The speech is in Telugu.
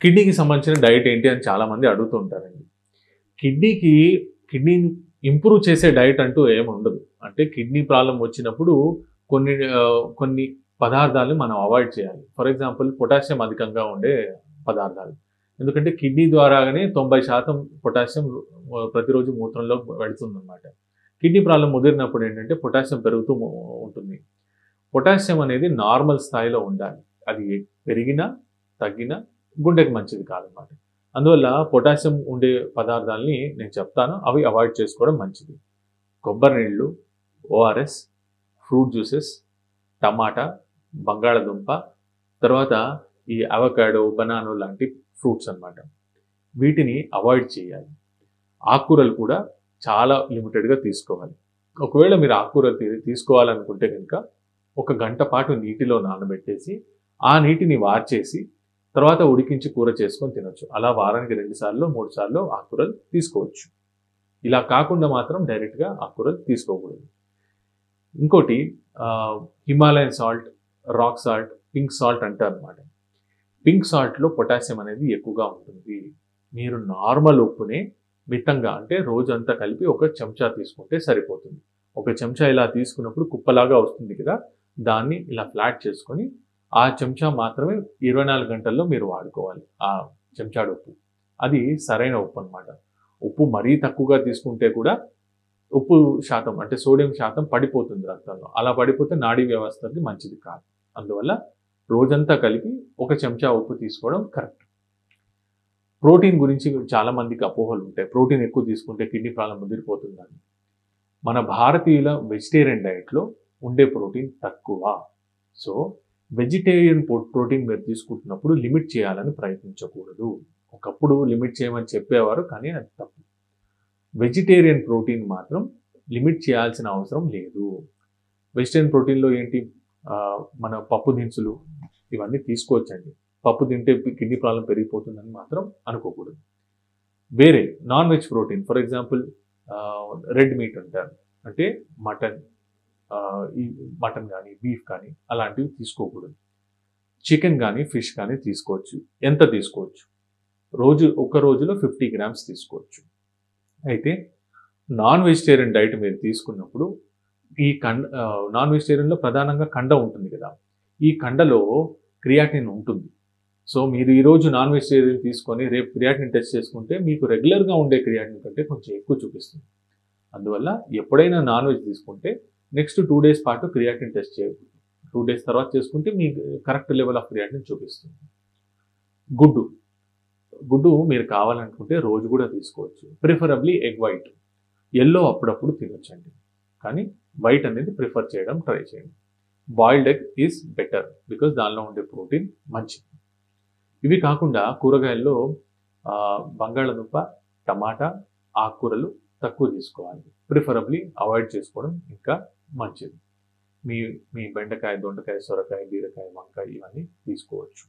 కిడ్నీకి సంబంధించిన డైట్ ఏంటి అని చాలామంది అడుగుతూ ఉంటారండి. కిడ్నీని ఇంప్రూవ్ చేసే డైట్ అంటూ ఏమి ఉండదు. అంటే కిడ్నీ ప్రాబ్లం వచ్చినప్పుడు కొన్ని పదార్థాలు మనం అవాయిడ్ చేయాలి. ఫర్ ఎగ్జాంపుల్ పొటాషియం అధికంగా ఉండే పదార్థాలు. ఎందుకంటే కిడ్నీ ద్వారానే 90% పొటాషియం ప్రతిరోజు మూత్రంలో వెళుతుందన్నమాట. కిడ్నీ ప్రాబ్లం ముదిరినప్పుడు ఏంటంటే పొటాషియం పెరుగుతూ ఉంటుంది. పొటాషియం అనేది నార్మల్ స్థాయిలో ఉండాలి. అది పెరిగినా తగ్గినా గుండెకి మంచిది కాదన్నమాట. అందువల్ల పొటాషియం ఉండే పదార్థాలని నేను చెప్తాను, అవి అవాయిడ్ చేసుకోవడం మంచిది. కొబ్బరి నీళ్ళు, ఓఆర్ఎస్, ఫ్రూట్ జ్యూసెస్, టమాటా, బంగాళదుంప, తర్వాత ఈ అవకాడో, బనానా లాంటి ఫ్రూట్స్ అన్నమాట. వీటిని అవాయిడ్ చేయాలి. ఆకుకూరలు కూడా చాలా లిమిటెడ్గా తీసుకోవాలి. ఒకవేళ మీరు ఆకుకూరలు తీసుకోవాలనుకుంటే కనుక 1 గంట పాటు నీటిలో నానబెట్టేసి ఆ నీటిని వార్చేసి తర్వాత ఉడికించి కూర చేసుకొని తినొచ్చు. అలా వారానికి 2 సార్లు 3 సార్లు ఆకుకూరలు తీసుకోవచ్చు. ఇలా కాకుండా మాత్రం డైరెక్ట్గా ఆకుకూరలు తీసుకోకూడదు. ఇంకోటి Himalayan salt, rock salt, pink salt అంటారు అన్నమాట. పింక్ సాల్ట్లో పొటాషియం అనేది ఎక్కువగా ఉంటుంది. మీరు నార్మల్ ఉప్పునే మితంగా అంటే రోజంతా కలిపి 1 చెంచా తీసుకుంటే సరిపోతుంది. 1 చెంచా ఇలా తీసుకున్నప్పుడు కుప్పలాగా వస్తుంది కదా, దాన్ని ఇలా ఫ్లాట్ చేసుకొని ఆ చెంచా మాత్రమే 24 గంటల్లో మీరు వాడుకోవాలి. ఆ చెంచాడు ఉప్పు అది సరైన ఉప్పు అన్నమాట. ఉప్పు మరీ తక్కువగా తీసుకుంటే కూడా ఉప్పు శాతం అంటే సోడియం శాతం పడిపోతుంది రక్తంలో. అలా పడిపోతే నాడీ వ్యవస్థకి మంచిది కాదు. అందువల్ల రోజంతా కలిపి 1 చెంచా ఉప్పు తీసుకోవడం కరెక్ట్. ప్రోటీన్ గురించి చాలా మందికి అపోహలు ఉంటాయి. ప్రోటీన్ ఎక్కువ తీసుకుంటే కిడ్నీ ప్రాబ్లం ముదిరిపోతుందని. మన భారతీయుల వెజిటేరియన్ డైట్లో ఉండే ప్రోటీన్ తక్కువ. సో వెజిటేరియన్ ప్రోటీన్ మీరు తీసుకుంటున్నప్పుడు లిమిట్ చేయాలని ప్రయత్నించకూడదు. ఒకప్పుడు లిమిట్ చేయమని చెప్పేవారు, కానీ అది తప్పు. వెజిటేరియన్ ప్రోటీన్ మాత్రం లిమిట్ చేయాల్సిన అవసరం లేదు. వెజిటేరియన్ ప్రోటీన్లో ఏంటి, మన పప్పు దినుసులు ఇవన్నీ తీసుకోవచ్చండి. పప్పు తింటే కిడ్నీ ప్రాబ్లం పెరిగిపోతుందని మాత్రం అనుకోకూడదు. వేరే non veg protein, for example red meat అంటారు, అంటే ఈ మటన్ కానీ బీఫ్ కానీ అలాంటివి తీసుకోకూడదు. చికెన్ కానీ ఫిష్ కానీ తీసుకోవచ్చు. ఎంత తీసుకోవచ్చు, ఒక రోజులో 50 గ్రామ్స్ తీసుకోవచ్చు. అయితే నాన్ వెజిటేరియన్ డైట్ మీరు తీసుకున్నప్పుడు ఈ నాన్ వెజిటేరియన్లో ప్రధానంగా కండ ఉంటుంది కదా, ఈ కండలో క్రియాటిన్ ఉంటుంది. సో మీరు ఈరోజు నాన్ వెజిటేరియన్ తీసుకొని రేపు క్రియాటిన్ టెస్ట్ చేసుకుంటే మీకు రెగ్యులర్గా ఉండే క్రియాటిన్ కంటే కొంచెం ఎక్కువ చూపిస్తుంది. అందువల్ల ఎప్పుడైనా నాన్ వెజ్ తీసుకుంటే నెక్స్ట్ 2 డేస్ పాటు క్రియాటిన్ టెస్ట్ చేయకూడదు. 2 డేస్ తర్వాత చేసుకుంటే మీకు కరెక్ట్ లెవెల్ ఆఫ్ క్రియాటిన్ చూపిస్తుంది. గుడ్డు మీరు కావాలనుకుంటే రోజు కూడా తీసుకోవచ్చు. Preferably egg white. ఎల్లో అప్పుడప్పుడు తినొచ్చండి, కానీ వైట్ అనేది ప్రిఫర్ చేయడం ట్రై చేయండి. Boiled egg is better because దానిలో ఉండే ప్రోటీన్ మంచిది. ఇవి కాకుండా కూరగాయల్లో బంగాళదుంప, టమాటా, ఆకుకూరలు తక్కువ తీసుకోవాలి. ప్రిఫరబ్లీ అవాయిడ్ చేసుకోవడం ఇంకా మంచిది. మీ బెండకాయ, దొండకాయ, సొరకాయ, బీరకాయ, వంకాయ ఇవన్నీ తీసుకోవచ్చు.